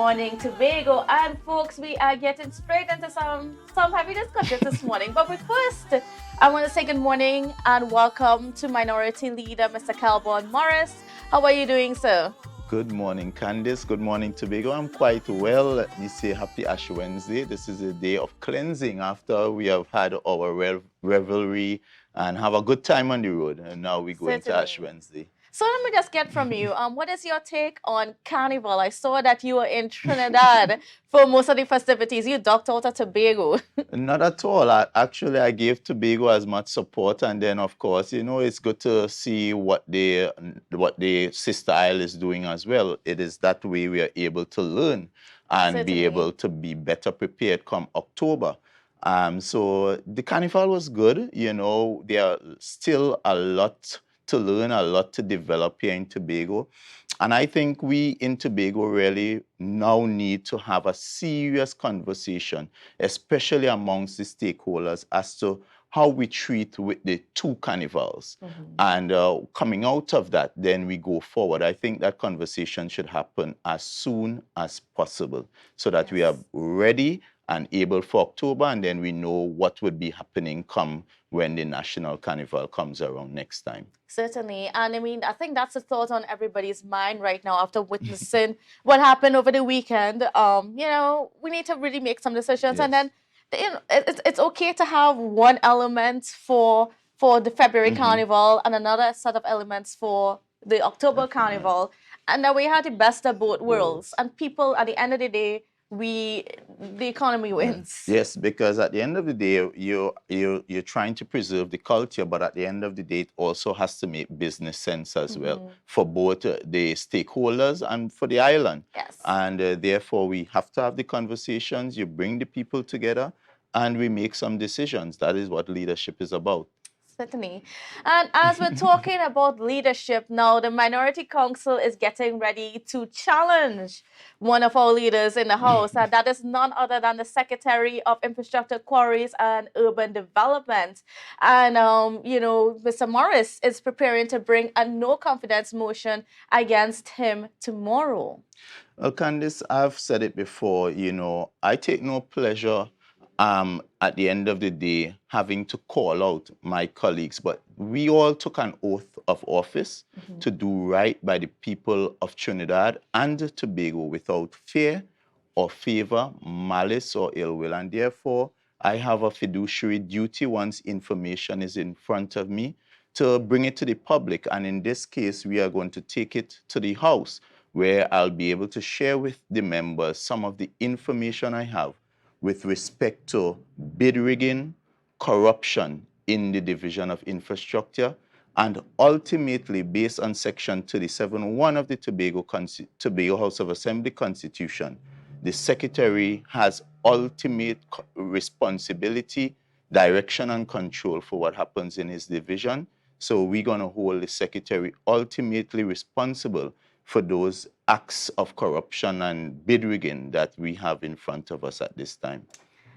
morning, Tobago. And folks, we are getting straight into some heavy discussions this morning. But first, I want to say good morning and welcome to Minority Leader, Mr. Kelvon Morris. How are you doing, sir? Good morning, Candice. Good morning, Tobago. I'm quite well. Let me say happy Ash Wednesday. This is a day of cleansing after we have had our revelry and have a good time on the road. And now we go into Ash Wednesday. So let me just get from you, what is your take on Carnival? I saw that you were in Trinidad for most of the festivities. You ducked out of Tobago. Not at all. I gave Tobago as much support, and then of course, it's good to see what the sister isle is doing as well. It is that way we are able to learn and be able to be better prepared come October. So the carnival was good. There are still a lot to learn, a lot to develop here in Tobago. And I think we in Tobago really now need to have a serious conversation, especially amongst the stakeholders, as to how we treat with the two carnivals. And coming out of that, then we go forward. I think that conversation should happen as soon as possible so that we are ready and able for October, and then we know what would be happening come when the National Carnival comes around next time. Certainly. And I mean, I think that's a thought on everybody's mind right now after witnessing what happened over the weekend. We need to really make some decisions. Yes. And then it's okay to have one element for the February Carnival and another set of elements for the October Carnival. And then we had the best of both worlds. And people, at the end of the day, the economy wins. Yes, because at the end of the day, you're trying to preserve the culture, but at the end of the day, it also has to make business sense as well for both the stakeholders and for the island. Yes. And therefore, we have to have the conversations. You bring the people together, and we make some decisions. That is what leadership is about. Certainly. And as we're talking about leadership now, the Minority Council is getting ready to challenge one of our leaders in the House, and that is none other than the Secretary of Infrastructure, Quarries and Urban Development. And, Mr. Morris is preparing to bring a no-confidence motion against him tomorrow. Well, Candice, I've said it before, I take no pleasure at the end of the day, having to call out my colleagues. But we all took an oath of office to do right by the people of Trinidad and Tobago without fear or favor, malice or ill will. And therefore, I have a fiduciary duty once information is in front of me to bring it to the public. And in this case, we are going to take it to the House, where I'll be able to share with the members some of the information I have with respect to bid rigging, corruption in the division of infrastructure, and ultimately, based on Section 37(1) of the Tobago House of Assembly Constitution, the Secretary has ultimate responsibility, direction, and control for what happens in his division. So we're going to hold the Secretary ultimately responsible for those acts of corruption and bid rigging that we have in front of us at this time.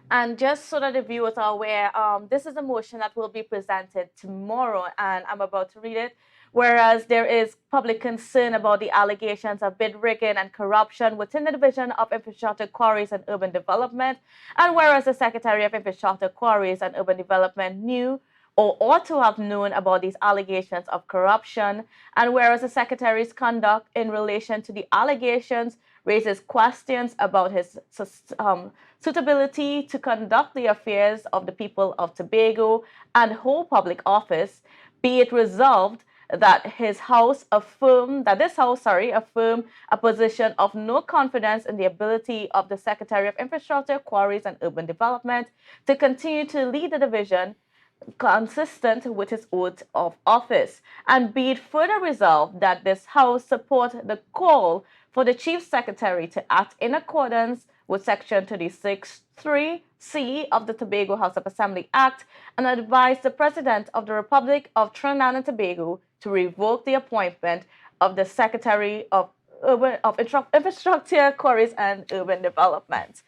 And just so that the viewers are aware, this is a motion that will be presented tomorrow, and I'm about to read it. Whereas there is public concern about the allegations of bid rigging and corruption within the Division of Infrastructure, Quarries and Urban Development, and whereas the Secretary of Infrastructure, Quarries and Urban Development knew or ought to have known about these allegations of corruption, and whereas the Secretary's conduct in relation to the allegations raises questions about his suitability to conduct the affairs of the people of Tobago and hold public office, be it resolved that this House affirm a position of no confidence in the ability of the Secretary of Infrastructure, Quarries and Urban Development to continue to lead the division consistent with his oath of office, and be it further resolved that this House support the call for the Chief Secretary to act in accordance with Section 36(3)(c) of the Tobago House of Assembly Act and advise the President of the Republic of Trinidad and Tobago to revoke the appointment of the Secretary of Infrastructure, Quarries and Urban Development.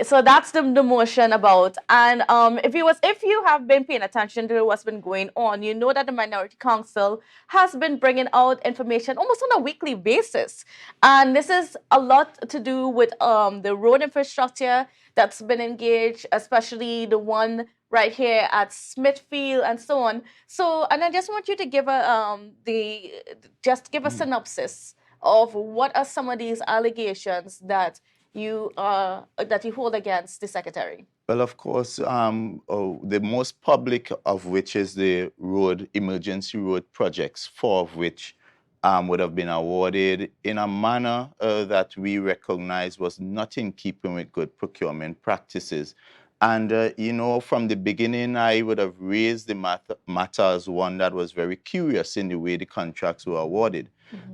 So that's the motion about. And if you have been paying attention to what's been going on, you know that the Minority Council has been bringing out information almost on a weekly basis, and this is a lot to do with the road infrastructure that's been engaged, especially the one right here at Smithfield and so on. So, and I just want you to give a synopsis of what are some of these allegations that you hold against the secretary. Well, of course, the most public of which is the road, emergency road projects, four of which would have been awarded in a manner that we recognize was not in keeping with good procurement practices. And, from the beginning, I would have raised the matter as one that was very curious in the way the contracts were awarded.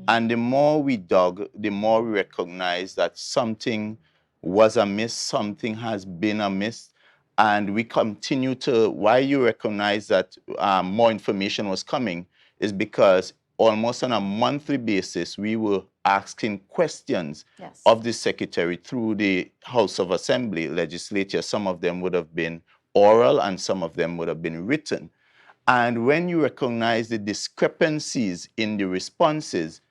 And the more we dug, the more we recognized that something was amiss, something has been amiss. And we continue to, why you recognize that more information was coming is because almost on a monthly basis, we were asking questions of the secretary through the House of Assembly legislature. Some of them would have been oral and some of them would have been written. And when you recognize the discrepancies in the responses,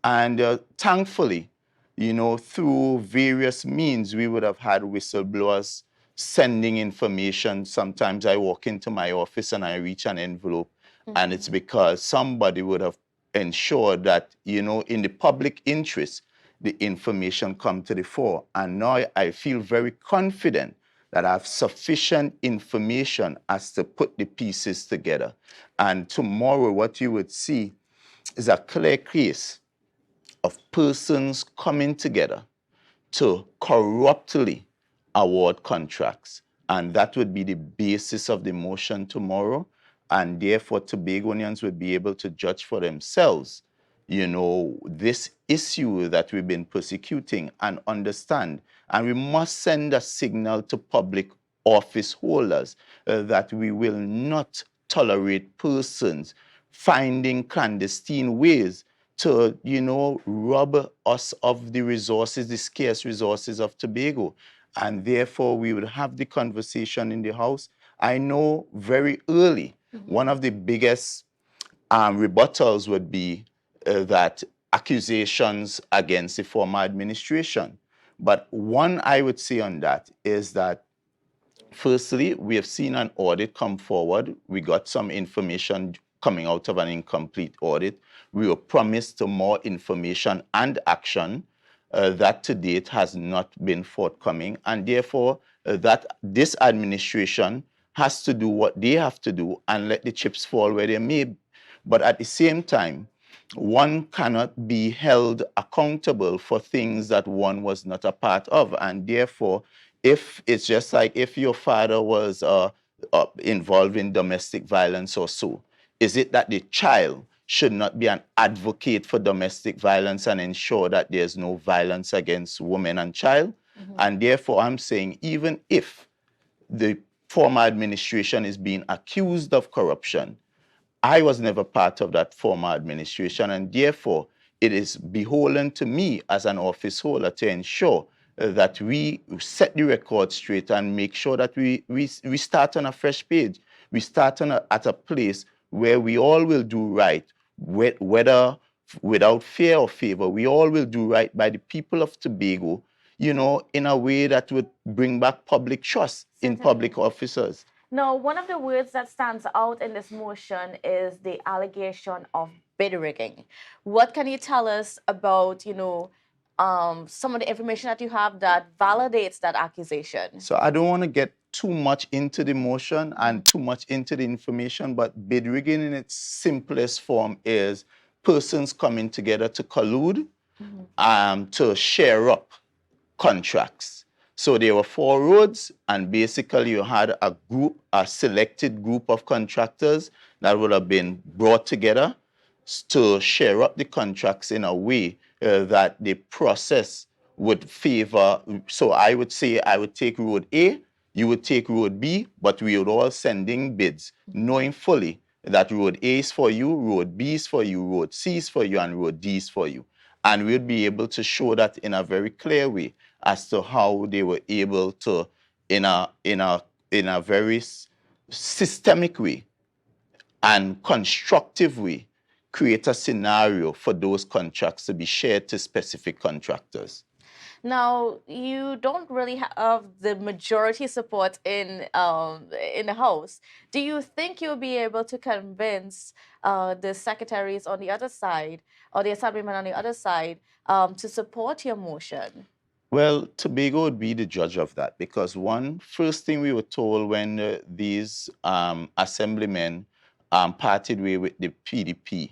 and thankfully, through various means, we would have had whistleblowers sending information. Sometimes I walk into my office and I reach an envelope, and it's because somebody would have ensured that, in the public interest, the information come to the fore. And now I feel very confident that I have sufficient information as to put the pieces together. And tomorrow, what you would see is a clear case of persons coming together to corruptly award contracts. And that would be the basis of the motion tomorrow. And therefore, Tobagonians would be able to judge for themselves, this issue that we've been persecuting and understand. And we must send a signal to public office holders that we will not tolerate persons finding clandestine ways to, rob us of the resources, the scarce resources of Tobago. And therefore, we would have the conversation in the House. I know very early, one of the biggest rebuttals would be that accusations against the former administration. But one I would say on that is that, firstly, we have seen an audit come forward. We got some information coming out of an incomplete audit. We were promised more information and action that to date has not been forthcoming. And therefore, that this administration has to do what they have to do and let the chips fall where they may. But at the same time, one cannot be held accountable for things that one was not a part of. And therefore, if it's just like if your father was involved in domestic violence or so, is it that the child should not be an advocate for domestic violence and ensure that there's no violence against women and child? And therefore, I'm saying even if the former administration is being accused of corruption, I was never part of that former administration, and therefore it is beholden to me as an office holder to ensure that we set the record straight and make sure that we start on a fresh page. We start at a place where we all will do right, whether without fear or favor. We all will do right by the people of Tobago, in a way that would bring back public trust in public officers. Now, one of the words that stands out in this motion is the allegation of bid rigging. What can you tell us about, some of the information that you have that validates that accusation? So I don't want to get too much into the motion and too much into the information, but bid rigging in its simplest form is persons coming together to collude, to share up contracts. So there were 4 roads, and basically you had a selected group of contractors that would have been brought together to share up the contracts in a way that the process would favor. So I would say I would take road A, you would take road B, but we would all sending bids, knowing fully that road A is for you, road B is for you, road C is for you, and road D is for you. And we'd be able to show that in a very clear way. as to how they were able to, in a very systemic way and constructive way, create a scenario for those contracts to be shared to specific contractors. Now, you don't really have the majority support in the House. Do you think you'll be able to convince the secretaries on the other side or the assemblyman on the other side to support your motion? Well, Tobago would be the judge of that because first thing we were told when these assemblymen parted way with the PDP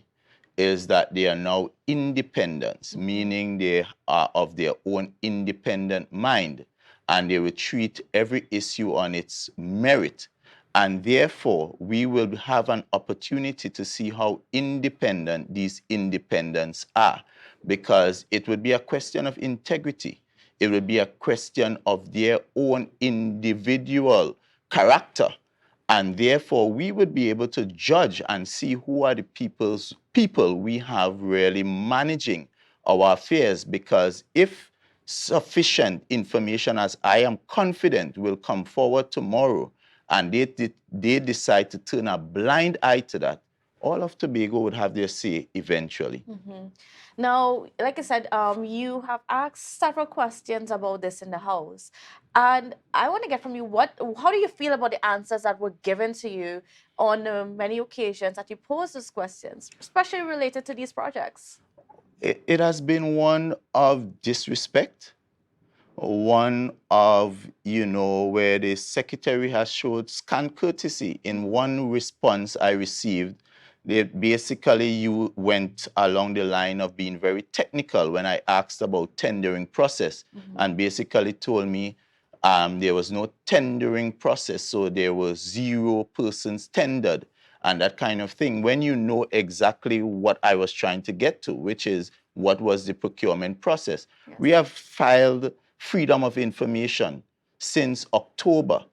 is that they are now independents, meaning they are of their own independent mind and they will treat every issue on its merit. And therefore, we will have an opportunity to see how independent these independents are, because it would be a question of integrity. It would be a question of their own individual character. And therefore, we would be able to judge and see who are the people we have really managing our affairs. Because if sufficient information, as I am confident, will come forward tomorrow, and they decide to turn a blind eye to that, all of Tobago would have their say eventually. Now, like I said, you have asked several questions about this in the House, and I want to get from you how do you feel about the answers that were given to you on many occasions that you posed those questions, especially related to these projects? It has been one of disrespect, one of, where the secretary has showed scant courtesy. In one response I received, basically you went along the line of being very technical when I asked about tendering process, and basically told me there was no tendering process, so there were 0 persons tendered and that kind of thing, when you know exactly what I was trying to get to, which is what was the procurement process. Yes. We have filed freedom of information since October,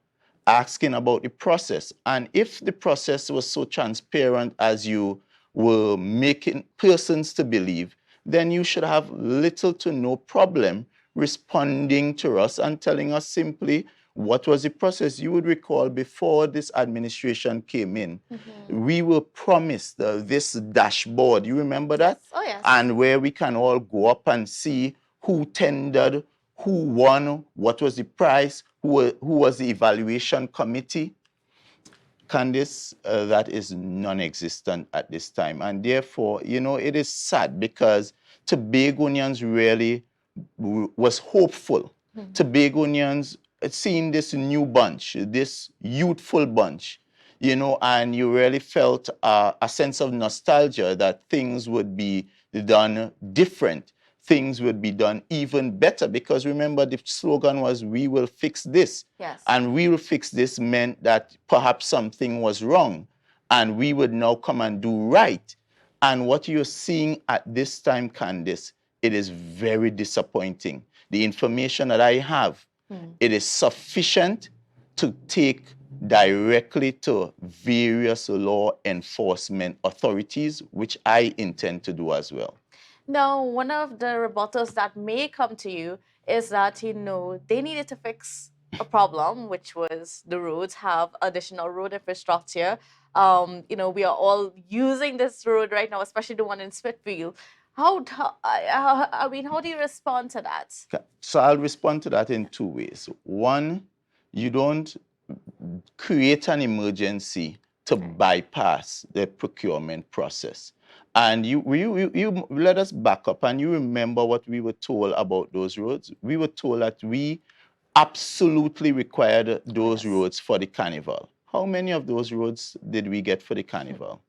asking about the process. And if the process was so transparent as you were making persons to believe, then you should have little to no problem responding to us and telling us simply what was the process. You would recall before this administration came in, we were promised this dashboard. You remember that? Oh, yes. And where we can all go up and see who tendered, who won, what was the price, who was the evaluation committee. Candice, that is non-existent at this time. And therefore, it is sad because Tobagonians really was hopeful. Tobagonians seeing this new bunch, this youthful bunch, and you really felt a sense of nostalgia that things would be done different. Things would be done even better, because remember the slogan was, we will fix this. Yes. And we will fix this meant that perhaps something was wrong and we would now come and do right. And what you're seeing at this time, Candice, it is very disappointing. The information that I have, it is sufficient to take directly to various law enforcement authorities, which I intend to do as well. Now, one of the rebuttals that may come to you is that, they needed to fix a problem, which was the roads, have additional road infrastructure. We are all using this road right now, especially the one in Smithfield. How do you respond to that? So I'll respond to that in 2 ways. One, you don't create an emergency to bypass the procurement process. And you let us back up, and you remember what we were told about those roads. We were told that we absolutely required those roads for the carnival. How many of those roads did we get for the carnival?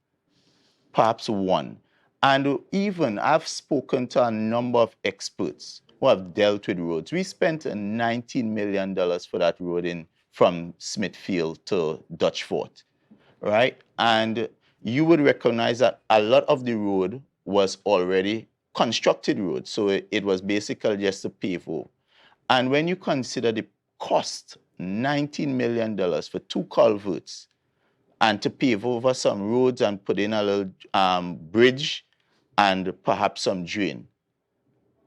Perhaps 1. And even I've spoken to a number of experts who have dealt with roads. We spent $19 million for that road from Smithfield to Dutch Fort, right? And you would recognize that a lot of the road was already constructed road. So it was basically just a pave over. And when you consider the cost, $19 million for 2 culverts, and to pave over some roads and put in a little bridge and perhaps some drain,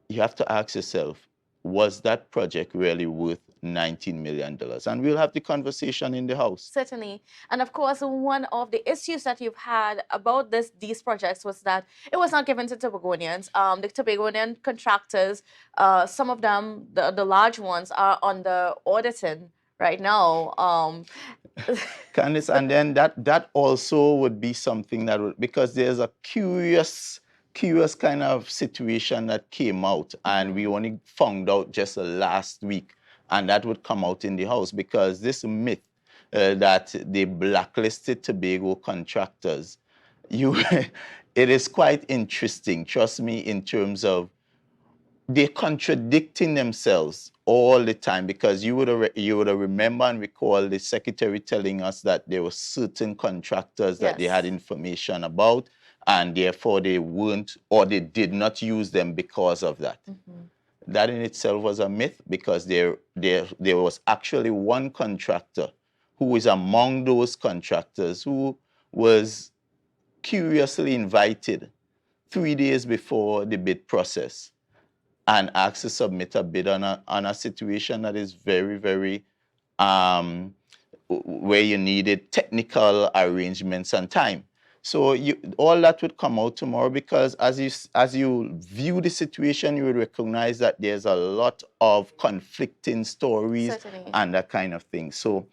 you have to ask yourself, was that project really worth $19 million? And we'll have the conversation in the House. Certainly. And of course, one of the issues that you've had about these projects was that it was not given to Tobagonians. The Tobagonian contractors, some of them, the large ones, are under auditing right now. Candice, and then that also would be something that would, because there's a curious kind of situation that came out, and we only found out just last week, and that would come out in the House, because this myth that they blacklisted Tobago contractors, it is quite interesting, trust me, in terms of they're contradicting themselves all the time, because you would have remember and recall the secretary telling us that there were certain contractors that they had information about, and therefore they weren't, or they did not use them because of that. That in itself was a myth, because there was actually one contractor who is among those contractors who was curiously invited 3 days before the bid process and asked to submit a bid on a situation that is very, very, where you needed technical arrangements and time. So all that would come out tomorrow, because as you view the situation, you would recognize that there's a lot of conflicting stories. Certainly. And that kind of thing. So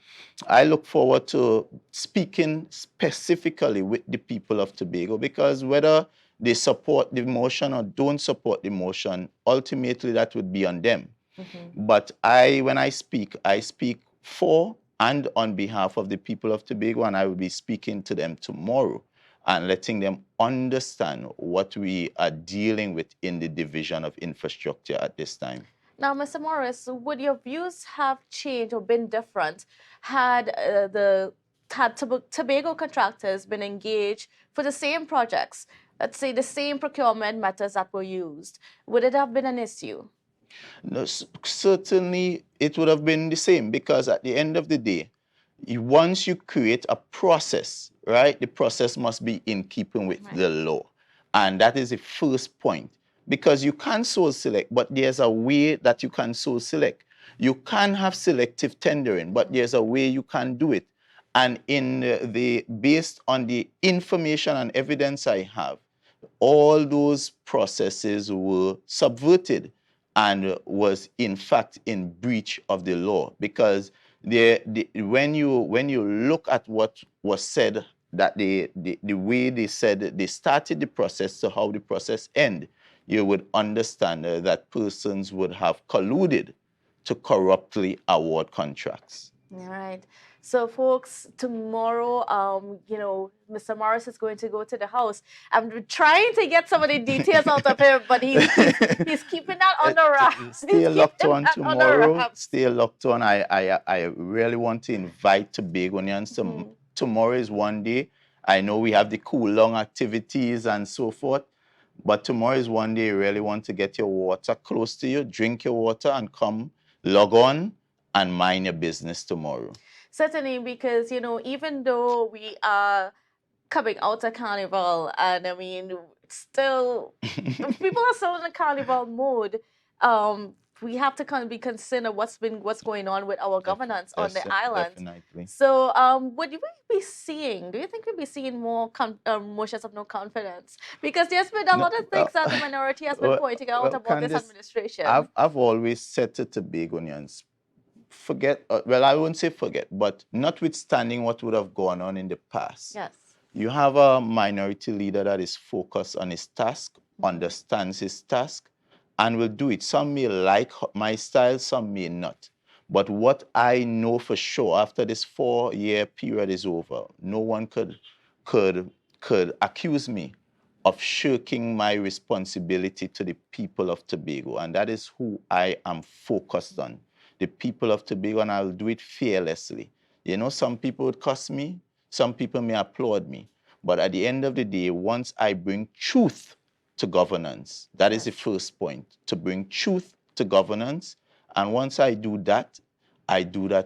I look forward to speaking specifically with the people of Tobago, because whether they support the motion or don't support the motion, ultimately that would be on them. But when I speak for and on behalf of the people of Tobago, and I will be speaking to them tomorrow and letting them understand what we are dealing with in the division of infrastructure at this time. Now, Mr. Morris, would your views have changed or been different had Tobago contractors been engaged for the same projects, let's say the same procurement methods that were used? Would it have been an issue? No, certainly it would have been the same, because at the end of the day, once you create a process, right, the process must be in keeping with the law. And that is the first point, because you can sole select, but there's a way that you can sole select. You can have selective tendering, but there's a way you can do it. And based on the information and evidence I have, all those processes were subverted and was in fact in breach of the law, because when you look at what was said, that the way they said they started the process to how the process ended, you would understand that persons would have colluded to corruptly award contracts. All right. So, folks, tomorrow, Mr. Morris is going to go to the House. I'm trying to get some of the details out of him, but he's keeping that on the wraps. Stay locked on tomorrow. Stay locked on. I really want to invite Tobagonians. Tomorrow is one day. I know we have the cool long activities and so forth, but tomorrow is one day you really want to get your water close to you, drink your water, and come log on and mind your business tomorrow. Certainly, because, even though we are coming out of Carnival, and I mean, still, people are still in the Carnival mode, we have to kind of be concerned of what's going on with our governance on the island. Definitely. So, would we be seeing? Do you think we'll be seeing more motions of no confidence? Because there's been a lot of things that the minority has been pointing out about this administration. I've always said to Tobagonians, forget. Well, I won't say forget, but notwithstanding what would have gone on in the past. Yes. You have a minority leader that is focused on his task, understands his task, and will do it. Some may like my style, some may not. But what I know for sure, after this 4-year period is over, no one could accuse me of shirking my responsibility to the people of Tobago. And that is who I am focused on, the people of Tobago, and I'll do it fearlessly. Some people would cuss me, some people may applaud me. But at the end of the day, once I bring truth to governance, that is the first point, to bring truth to governance. And once I do that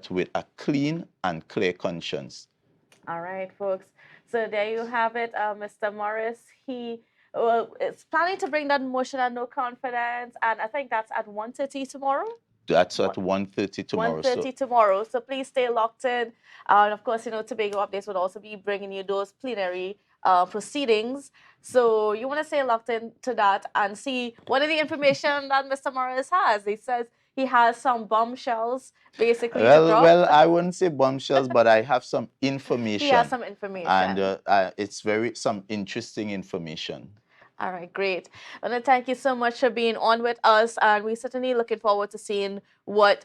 with a clean and clear conscience. All right, folks. So there you have it, Mr. Morris. He it's planning to bring that motion and no confidence, and I think that's at 1:30 tomorrow. That's at 1:30 tomorrow. 1:30 tomorrow. So please stay locked in. And of course, Tobago Updates would also be bringing you those plenary proceedings. So you want to stay locked in to that and see what are the information that Mr. Morris has. He says he has some bombshells basically to drop. Well, I wouldn't say bombshells, but I have some information. He has some information. And it's some interesting information. All right, great. And thank you so much for being on with us, and we're certainly looking forward to seeing what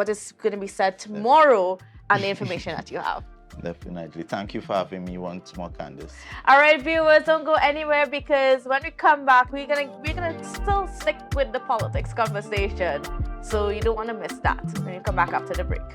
is going to be said tomorrow and the information that you have. Definitely. Thank you for having me once more, Candice. All right, viewers, don't go anywhere, because when we come back, we're gonna still stick with the politics conversation. So you don't want to miss that when you come back after the break.